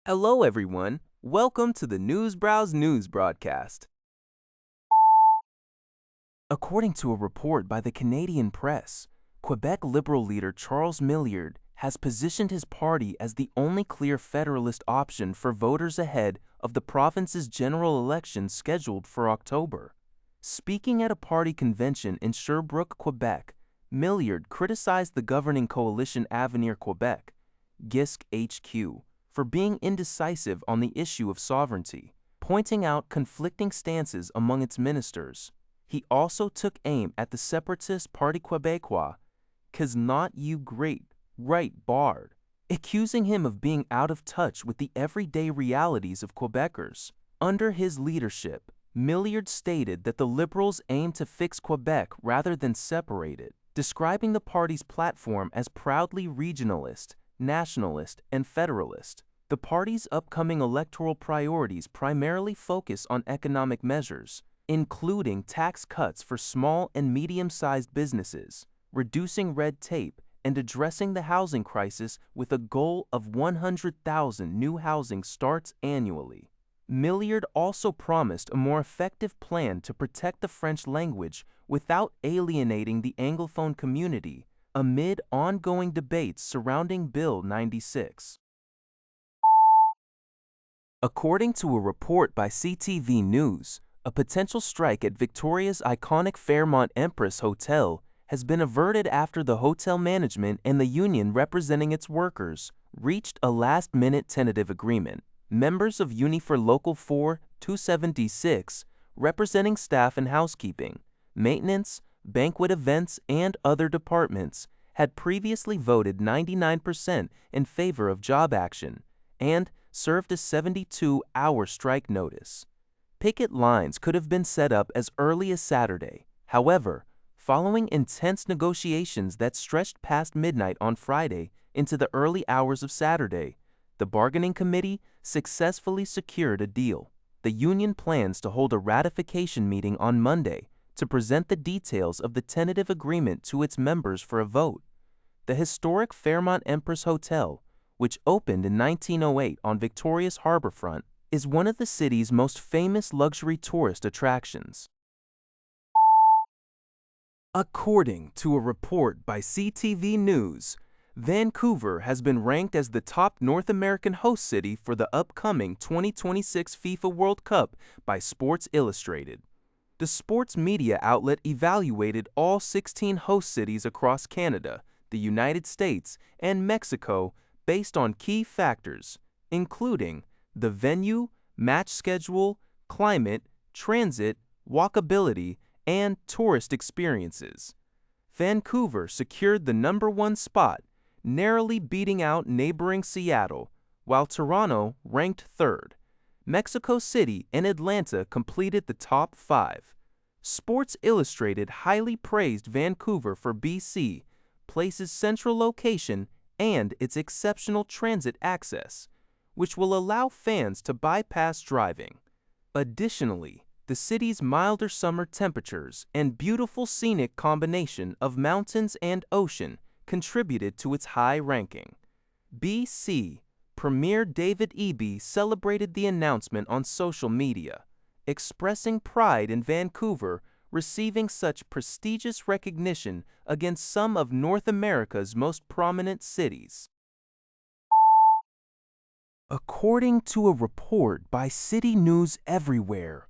Hello, everyone. Welcome to the News Browse News broadcast. According to a report by the Canadian press, Quebec Liberal leader Charles Milliard has positioned his party as the only clear Federalist option for voters ahead of the province's general election scheduled for October. Speaking at a party convention in Sherbrooke, Quebec, Milliard criticized the governing coalition Avenir Quebec, GISC HQ, for being indecisive on the issue of sovereignty, pointing out conflicting stances among its ministers. He also took aim at the separatist Parti Québécois, "'Cause not you great, right Bard," accusing him of being out of touch with the everyday realities of Quebecers. Under his leadership, Milliard stated that the Liberals aim to fix Quebec rather than separate it, describing the party's platform as proudly regionalist, nationalist, and federalist. The party's upcoming electoral priorities primarily focus on economic measures, including tax cuts for small and medium-sized businesses, reducing red tape, and addressing the housing crisis with a goal of 100,000 new housing starts annually. Milliard also promised a more effective plan to protect the French language without alienating the Anglophone community amid ongoing debates surrounding Bill 96. According to a report by CTV News, a potential strike at Victoria's iconic Fairmont Empress Hotel has been averted after the hotel management and the union representing its workers reached a last-minute tentative agreement. Members of Unifor Local 4-276, representing staff and housekeeping, maintenance, banquet events, and other departments, had previously voted 99% in favor of job action and served a 72-hour strike notice. Picket lines could have been set up as early as Saturday. However, following intense negotiations that stretched past midnight on Friday into the early hours of Saturday, the bargaining committee successfully secured a deal. The union plans to hold a ratification meeting on Monday to present the details of the tentative agreement to its members for a vote. The historic Fairmont Empress Hotel, which opened in 1908 on Victoria's harborfront, is one of the city's most famous luxury tourist attractions. According to a report by CTV News, Vancouver has been ranked as the top North American host city for the upcoming 2026 FIFA World Cup by Sports Illustrated. The sports media outlet evaluated all 16 host cities across Canada, the United States, and Mexico based on key factors, including the venue, match schedule, climate, transit, walkability, and tourist experiences. Vancouver secured the #1 spot, narrowly beating out neighboring Seattle, while Toronto ranked third. Mexico City and Atlanta completed the top 5. Sports Illustrated highly praised Vancouver for BC, place's central location, and its exceptional transit access, which will allow fans to bypass driving. Additionally, the city's milder summer temperatures and beautiful scenic combination of mountains and ocean contributed to its high ranking. BC Premier David Eby celebrated the announcement on social media, expressing pride in Vancouver receiving such prestigious recognition against some of North America's most prominent cities. According to a report by City News Everywhere,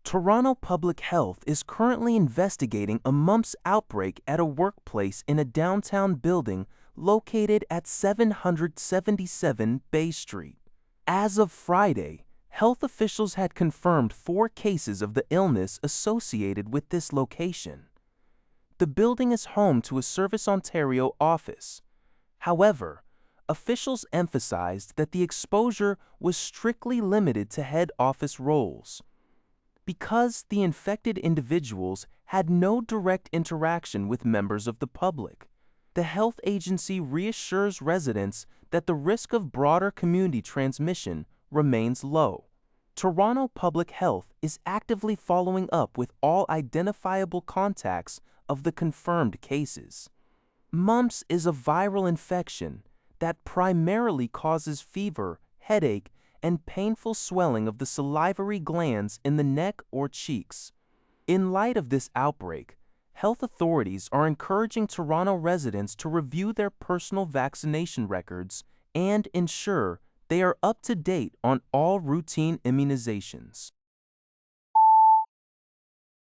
Toronto Public Health is currently investigating a mumps outbreak at a workplace in a downtown building located at 777 Bay Street. As of Friday, health officials had confirmed 4 cases of the illness associated with this location. The building is home to a Service Ontario office. However, officials emphasized that the exposure was strictly limited to head office roles. Because the infected individuals had no direct interaction with members of the public, the health agency reassures residents that the risk of broader community transmission remains low. Toronto Public Health is actively following up with all identifiable contacts of the confirmed cases. Mumps is a viral infection that primarily causes fever, headache, and painful swelling of the salivary glands in the neck or cheeks. In light of this outbreak, health authorities are encouraging Toronto residents to review their personal vaccination records and ensure they are up to date on all routine immunizations.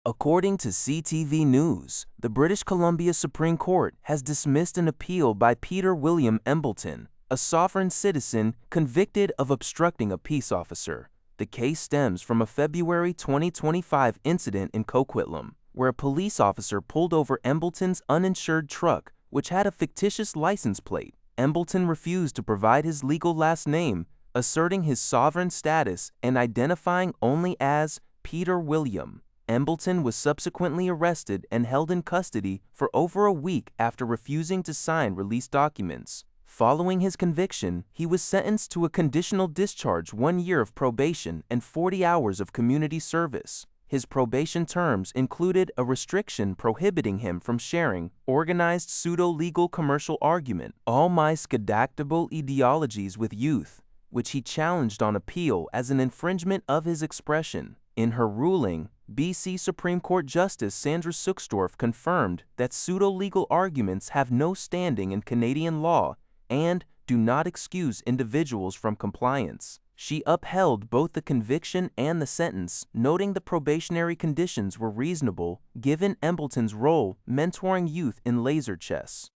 According to CTV News, the British Columbia Supreme Court has dismissed an appeal by Peter William Embleton, a sovereign citizen convicted of obstructing a peace officer. The case stems from a February 2025 incident in Coquitlam, where a police officer pulled over Embleton's uninsured truck, which had a fictitious license plate. Embleton refused to provide his legal last name, asserting his sovereign status and identifying only as Peter William. Embleton was subsequently arrested and held in custody for over a week after refusing to sign release documents. Following his conviction, he was sentenced to a conditional discharge, 1 year of probation, and 40 hours of community service. His probation terms included a restriction prohibiting him from sharing organized pseudo-legal commercial argument, all my scadactable ideologies with youth, which he challenged on appeal as an infringement of his expression. In her ruling, BC Supreme Court Justice Sandra Suxdorf confirmed that pseudo-legal arguments have no standing in Canadian law and do not excuse individuals from compliance. She upheld both the conviction and the sentence, noting the probationary conditions were reasonable given Embleton's role mentoring youth in laser chess.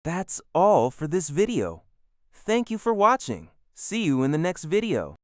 That's all for this video. Thank you for watching. See you in the next video.